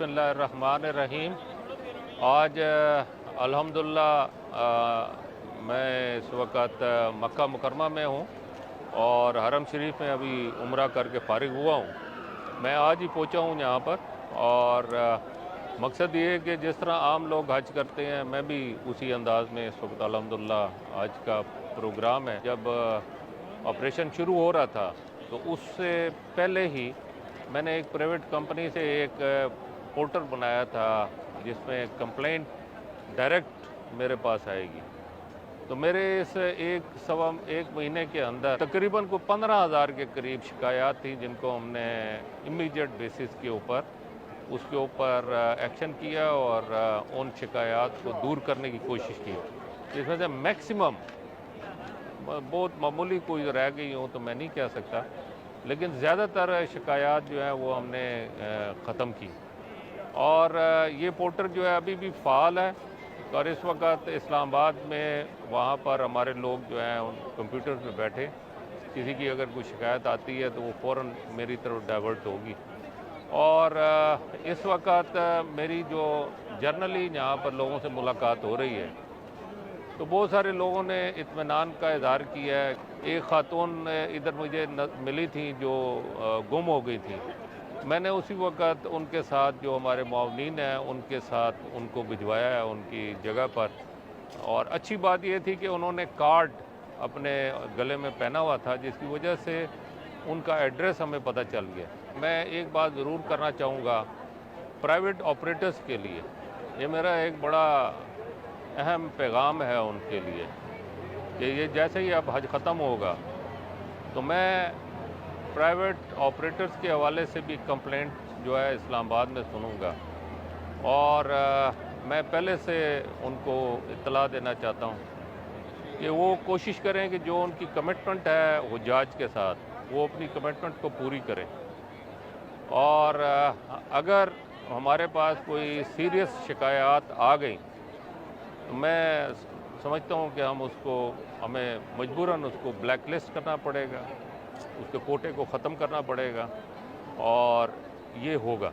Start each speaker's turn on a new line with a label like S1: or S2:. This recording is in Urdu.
S1: بسم اللہ الرحمن الرحیم۔ آج الحمدللہ میں اس وقت مکہ مکرمہ میں ہوں اور حرم شریف میں ابھی عمرہ کر کے فارغ ہوا ہوں۔ میں آج ہی پہنچا ہوں یہاں پر، اور مقصد یہ ہے کہ جس طرح عام لوگ حج کرتے ہیں میں بھی اسی انداز میں اس وقت الحمدللہ حج کا پروگرام ہے۔ جب آپریشن شروع ہو رہا تھا تو اس سے پہلے ہی میں نے ایک پرائیویٹ کمپنی سے ایک پورٹل بنایا تھا جس میں کمپلینٹ ڈائریکٹ میرے پاس آئے گی۔ تو میرے اس ایک مہینے کے اندر تقریباً کو 15,000 کے قریب شکایات تھیں، جن کو ہم نے امیڈیٹ بیسس کے اوپر ایکشن کیا اور ان شکایات کو دور کرنے کی کوشش کی، جس میں سے میکسیمم بہت معمولی کوئی رہ گئی ہوں تو میں نہیں کہہ سکتا، لیکن زیادہ تر شکایات جو ہیں وہ ہم نے ختم کی۔ اور یہ پورٹل جو ہے ابھی بھی فعال ہے، اور اس وقت اسلام آباد میں وہاں پر ہمارے لوگ جو ہیں ان کمپیوٹر پہ بیٹھے، کسی کی اگر کوئی شکایت آتی ہے تو وہ فوراً میری طرف ڈائیورٹ ہوگی۔ اور اس وقت میری جو جرنلی یہاں پر لوگوں سے ملاقات ہو رہی ہے تو بہت سارے لوگوں نے اطمینان کا اظہار کیا ہے۔ ایک خاتون ادھر مجھے ملی تھی جو گم ہو گئی تھی، میں نے اسی وقت ان کے ساتھ جو ہمارے معاونین ہیں ان کے ساتھ ان کو بھجوایا ہے ان کی جگہ پر، اور اچھی بات یہ تھی کہ انہوں نے کارڈ اپنے گلے میں پہنا ہوا تھا، جس کی وجہ سے ان کا ایڈریس ہمیں پتہ چل گیا۔ میں ایک بات ضرور کرنا چاہوں گا پرائیویٹ آپریٹرز کے لیے، یہ میرا ایک بڑا اہم پیغام ہے ان کے لیے کہ یہ جیسے ہی اب حج ختم ہوگا تو میں پرائیویٹ آپریٹرز کے حوالے سے بھی کمپلینٹ جو ہے اسلام آباد میں سنوں گا، اور میں پہلے سے ان کو اطلاع دینا چاہتا ہوں کہ وہ کوشش کریں کہ جو ان کی کمٹمنٹ ہے حجاج کے ساتھ وہ اپنی کمٹمنٹ کو پوری کریں، اور اگر ہمارے پاس کوئی سیریس شکایات آ گئیں تو میں سمجھتا ہوں کہ ہمیں مجبوراً اس کو بلیک لسٹ کرنا پڑے گا، اس کے کوٹے کو ختم کرنا پڑے گا، اور یہ ہوگا۔